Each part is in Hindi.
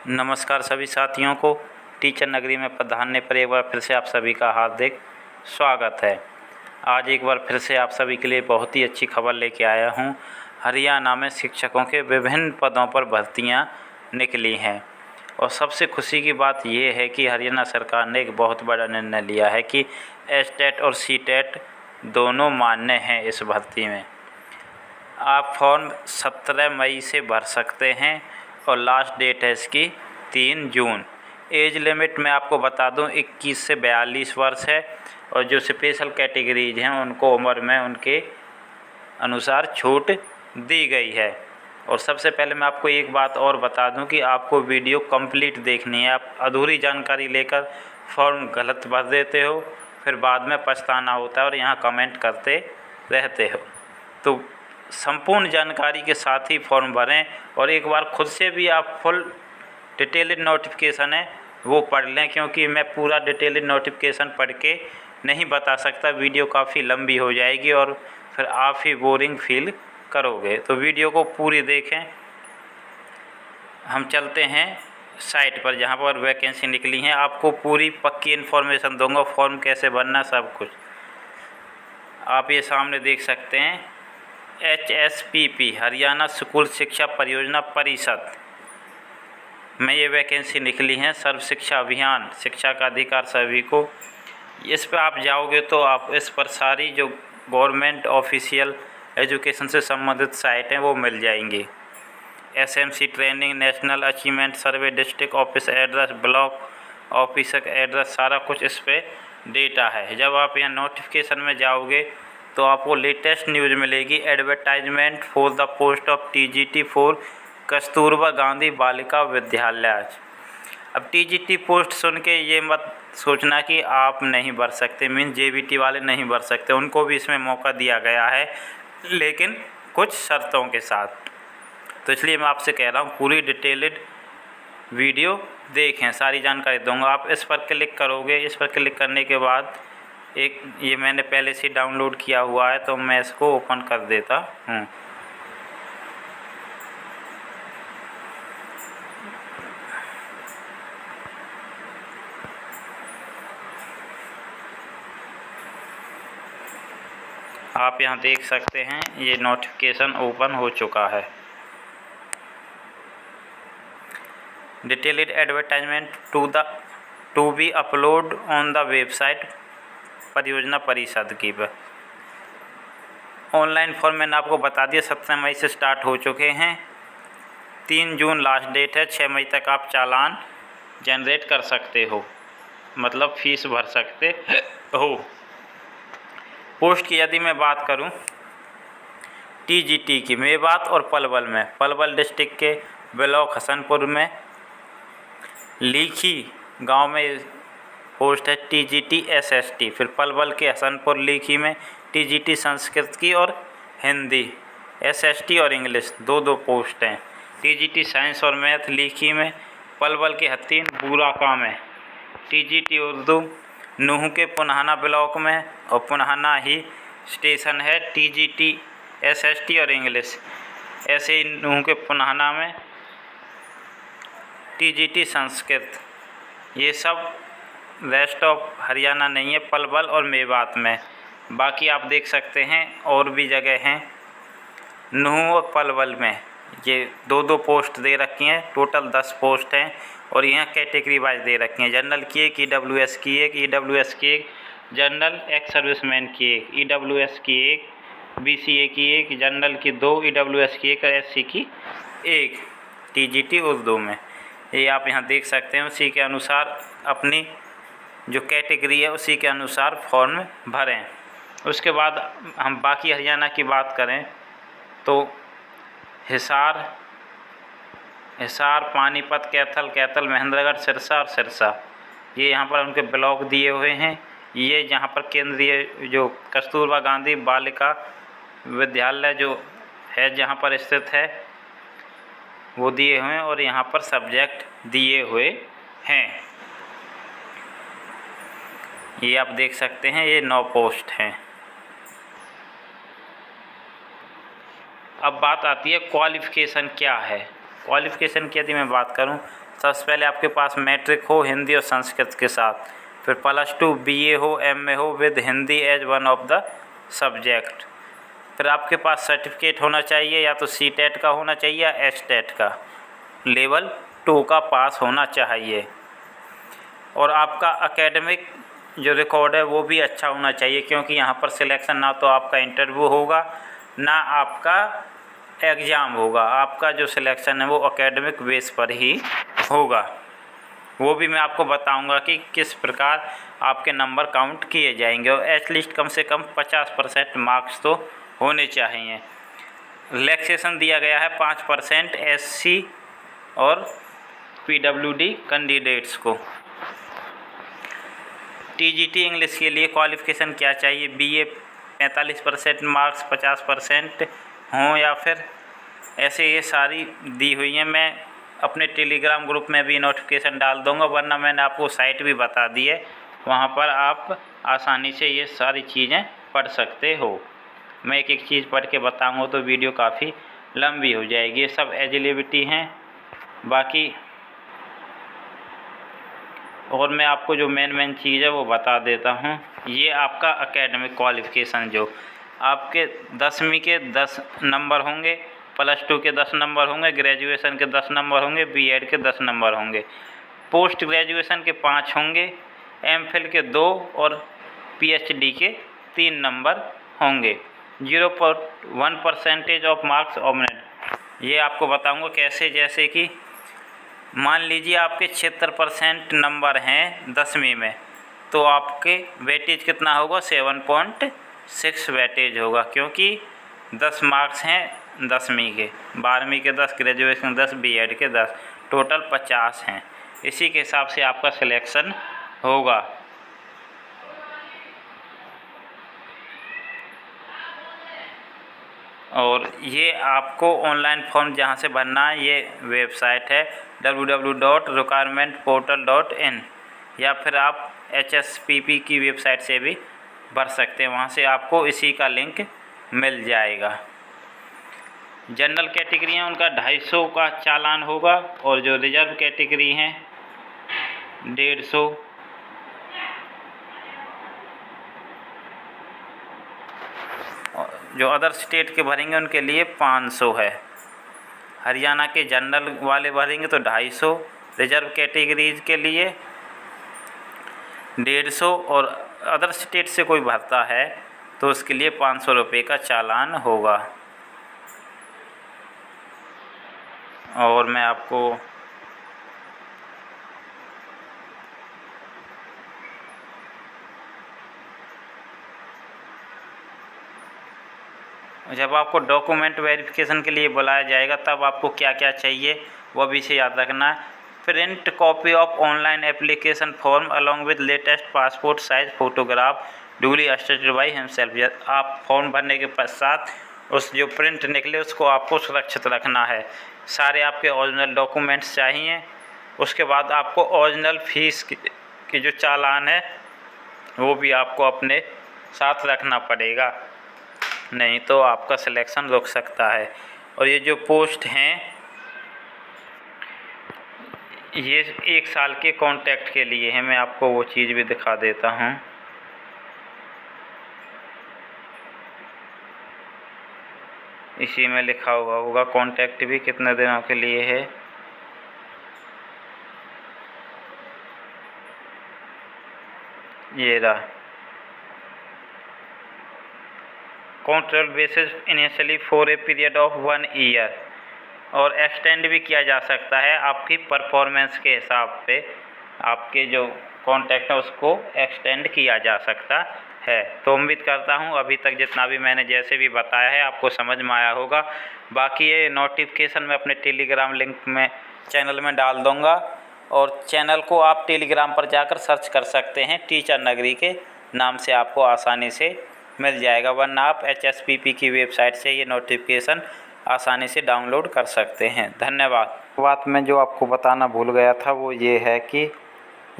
नमस्कार सभी साथियों को। टीचर नगरी में पधारने पर एक बार फिर से आप सभी का हार्दिक स्वागत है। आज एक बार फिर से आप सभी के लिए बहुत ही अच्छी खबर लेके आया हूँ। हरियाणा में शिक्षकों के विभिन्न पदों पर भर्तियाँ निकली हैं और सबसे खुशी की बात ये है कि हरियाणा सरकार ने एक बहुत बड़ा निर्णय लिया है कि एसटेट और सीटेट दोनों मान्य हैं। इस भर्ती में आप फॉर्म 17 मई से भर सकते हैं और लास्ट डेट है इसकी 3 जून। एज लिमिट मैं आपको बता दूं 21 से 42 वर्ष है और जो स्पेशल कैटेगरीज हैं उनको उम्र में उनके अनुसार छूट दी गई है। और सबसे पहले मैं आपको एक बात और बता दूं कि आपको वीडियो कंप्लीट देखनी है। आप अधूरी जानकारी लेकर फॉर्म गलत भर देते हो, फिर बाद में पछताना होता है और यहाँ कमेंट करते रहते हो। तो संपूर्ण जानकारी के साथ ही फॉर्म भरें और एक बार खुद से भी आप फुल डिटेल्ड नोटिफिकेशन है वो पढ़ लें, क्योंकि मैं पूरा डिटेल्ड नोटिफिकेशन पढ़ के नहीं बता सकता। वीडियो काफ़ी लंबी हो जाएगी और फिर आप ही बोरिंग फील करोगे। तो वीडियो को पूरी देखें। हम चलते हैं साइट पर जहां पर वैकेंसी निकली हैं। आपको पूरी पक्की इन्फॉर्मेशन दूंगा, फॉर्म कैसे भरना सब कुछ। आप ये सामने देख सकते हैं HSPP हरियाणा स्कूल शिक्षा परियोजना परिषद में ये वैकेंसी निकली हैं। सर्व शिक्षा अभियान, शिक्षा का अधिकार सभी को। इस पर आप जाओगे तो आप इस पर सारी जो गवर्नमेंट ऑफिशियल एजुकेशन से संबंधित साइट हैं वो मिल जाएंगी। SMC ट्रेनिंग, नेशनल अचीवमेंट सर्वे, district office address, block office address, सारा कुछ इस पर डेटा है। जब आप यहाँ नोटिफिकेशन में जाओगे तो आपको लेटेस्ट न्यूज़ मिलेगी। Advertisement for the post of TGT for Kasturba Gandhi Balika Vidyalaya. अब TGT पोस्ट सुन के ये मत सोचना कि आप नहीं भर सकते, मीन्स JBT वाले नहीं भर सकते। उनको भी इसमें मौका दिया गया है, लेकिन कुछ शर्तों के साथ। तो इसलिए मैं आपसे कह रहा हूँ पूरी डिटेल्ड वीडियो देखें, सारी जानकारी दूंगा। आप इस पर क्लिक करोगे। इस पर क्लिक करने के बाद एक ये मैंने पहले से डाउनलोड किया हुआ है तो मैं इसको ओपन कर देता हूँ। आप यहाँ देख सकते हैं ये नोटिफिकेशन ओपन हो चुका है। Detailed advertisement to be upload on the website परियोजना परिषद की पर। ऑनलाइन फॉर्म मैंने आपको बता दिया 17 मई से स्टार्ट हो चुके हैं। 3 जून लास्ट डेट है। 6 मई तक आप चालान जनरेट कर सकते हो, मतलब फीस भर सकते हो। पोस्ट की यदि मैं बात करूं TGT की, मेवात और पलवल में, पलवल डिस्ट्रिक्ट के ब्लॉक हसनपुर में लीखी गांव में पोस्ट है TGT SST। फिर पलवल के हसनपुर लीखी में TGT संस्कृत की और हिंदी, SST और इंग्लिश दो पोस्ट हैं। TGT साइंस और मैथ लीखी में पलवल के हत्तीन बुराका में। TGT उर्दू नूह के पुनहाना ब्लॉक में और पुनहाना ही स्टेशन है। TGT SST और इंग्लिश ऐसे ही नूह के पुनहाना में TGT संस्कृत। ये सब वेस्ट ऑफ हरियाणा नहीं है, पलवल और मेवात में। बाकी आप देख सकते हैं और भी जगह हैं नूह और पलवल में। ये दो पोस्ट दे रखी हैं, टोटल 10 पोस्ट हैं और यहाँ कैटेगरी वाइज दे रखी हैं। जनरल की एक, EWS की एक, EWS की एक, जनरल एक्स सर्विसमैन की एक, EWS की एक, BCA की एक, जनरल की 2, EWS की एक और SC की एक। TGT उर्दू में ये आप यहाँ देख सकते हैं। उसी के अनुसार अपनी जो कैटेगरी है उसी के अनुसार फॉर्म भरें। उसके बाद हम बाकी हरियाणा की बात करें तो हिसार, पानीपत, कैथल, महेंद्रगढ़, सिरसा और सिरसा, ये यहाँ पर उनके ब्लॉक दिए हुए हैं। ये जहाँ पर केंद्रीय जो कस्तूरबा गांधी बालिका विद्यालय जो है जहाँ पर स्थित है वो दिए हुए हैं और यहाँ पर सब्जेक्ट दिए हुए हैं। ये आप देख सकते हैं, ये 9 पोस्ट हैं। अब बात आती है क्वालिफ़िकेशन क्या है। क्वालिफ़िकेशन की यदि मैं बात करूं, सबसे पहले आपके पास मैट्रिक हो हिंदी और संस्कृत के साथ, फिर +2 BA हो, MA हो with Hindi as one of the subject, फिर आपके पास सर्टिफिकेट होना चाहिए, या तो CTET का होना चाहिए या HTET का, लेवल 2 का पास होना चाहिए, और आपका एकेडमिक जो रिकॉर्ड है वो भी अच्छा होना चाहिए, क्योंकि यहाँ पर सिलेक्शन ना तो आपका इंटरव्यू होगा ना आपका एग्ज़ाम होगा, आपका जो सिलेक्शन है वो एकेडमिक बेस पर ही होगा। वो भी मैं आपको बताऊंगा कि किस प्रकार आपके नंबर काउंट किए जाएंगे, और एटलीस्ट कम से कम 50% मार्क्स तो होने चाहिए। रिलैक्सेशन दिया गया है 5% SC और PWD कैंडिडेट्स को। TGT इंग्लिश के लिए क्वालिफ़िकेशन क्या चाहिए, BA 45% मार्क्स 50% हों, या फिर ऐसे ये सारी दी हुई हैं। मैं अपने टेलीग्राम ग्रुप में भी नोटिफिकेशन डाल दूंगा, वरना मैंने आपको साइट भी बता दी है, वहाँ पर आप आसानी से ये सारी चीज़ें पढ़ सकते हो। मैं एक एक चीज़ पढ़ के बताऊँगा तो वीडियो काफ़ी लंबी हो जाएगी। ये सब एलिजिबिलिटी हैं। बाकी और मैं आपको जो मेन चीज़ है वो बता देता हूँ। ये आपका एकेडमिक क्वालिफ़िकेशन, जो आपके 10वीं के 10 नंबर होंगे, +2 के 10 नंबर होंगे, ग्रेजुएशन के 10 नंबर होंगे, BEd के 10 नंबर होंगे, पोस्ट ग्रेजुएशन के 5 होंगे, MPhil के 2 और PhD के 3 नंबर होंगे। 0.1% ऑफ मार्क्स ऑमनेट। ये आपको बताऊँगा कैसे, जैसे कि मान लीजिए आपके 76% नंबर हैं 10वीं में, तो आपके वेटेज कितना होगा, 7.6 वेटेज होगा, क्योंकि 10 मार्क्स हैं 10वीं के, 12वीं के 10, ग्रेजुएशन 10, BEd के 10, टोटल 50 हैं। इसी के हिसाब से आपका सिलेक्शन होगा। और ये आपको ऑनलाइन फॉर्म जहाँ से भरना है, ये वेबसाइट है www.requirementportal.in, या फिर आप HSPP की वेबसाइट से भी भर सकते हैं, वहाँ से आपको इसी का लिंक मिल जाएगा। जनरल कैटेगरी हैं उनका 250 का चालान होगा, और जो रिजर्व कैटेगरी हैं 150, जो अदर स्टेट के भरेंगे उनके लिए 500 है। हरियाणा के जनरल वाले भरेंगे तो 250, रिजर्व कैटेगरीज के लिए 150, और अदर स्टेट से कोई भरता है तो उसके लिए 500 रुपये का चालान होगा। और मैं आपको जब आपको डॉक्यूमेंट वेरिफिकेशन के लिए बुलाया जाएगा तब आपको क्या क्या चाहिए वो भी इसे याद रखना है। Print copy of online application form along with latest passport size photograph duly attested by himself. आप फॉर्म भरने के पश्चात उस जो प्रिंट निकले उसको आपको सुरक्षित रखना है। सारे आपके ओरिजिनल डॉक्यूमेंट्स चाहिए। उसके बाद आपको ओरिजिनल फ़ीस की जो चालान है वो भी आपको अपने साथ रखना पड़ेगा, नहीं तो आपका सिलेक्शन रुक सकता है। और ये जो पोस्ट हैं ये 1 साल के कॉन्ट्रैक्ट के लिए है। मैं आपको वो चीज़ भी दिखा देता हूँ। इसी में लिखा हुआ होगा कॉन्ट्रैक्ट भी कितने दिनों के लिए है। ये रहा, contract basis initially for a period of 1 year, और एक्सटेंड भी किया जा सकता है आपकी परफॉर्मेंस के हिसाब पे। आपके जो कॉन्ट्रैक्ट है उसको एक्सटेंड किया जा सकता है। तो उम्मीद करता हूँ अभी तक जितना भी मैंने जैसे भी बताया है आपको समझ में आया होगा। बाकी ये नोटिफिकेशन मैं अपने टेलीग्राम लिंक में चैनल में डाल दूँगा, और चैनल को आप टेलीग्राम पर जाकर सर्च कर सकते हैं, टीचर नगरी के नाम से आपको आसानी से मिल जाएगा, वरना आप HSPP की वेबसाइट से ये नोटिफिकेशन आसानी से डाउनलोड कर सकते हैं। धन्यवाद। बात मैं जो आपको बताना भूल गया था वो ये है कि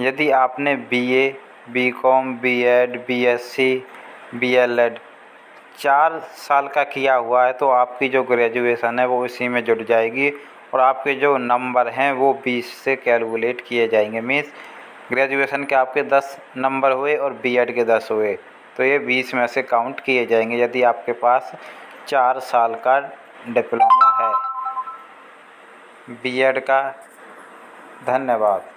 यदि आपने BA, BCom, BEd, BSc, BLEd 4 साल का किया हुआ है तो आपकी जो ग्रेजुएशन है वो इसी में जुड़ जाएगी, और आपके जो नंबर हैं वो 20 से कैलकुलेट किए जाएंगे। मीन्स ग्रेजुएशन के आपके 10 नंबर हुए और बीएड के 10 हुए तो ये 20 में से काउंट किए जाएंगे यदि आपके पास 4 साल का डिप्लोमा है बीएड का। धन्यवाद।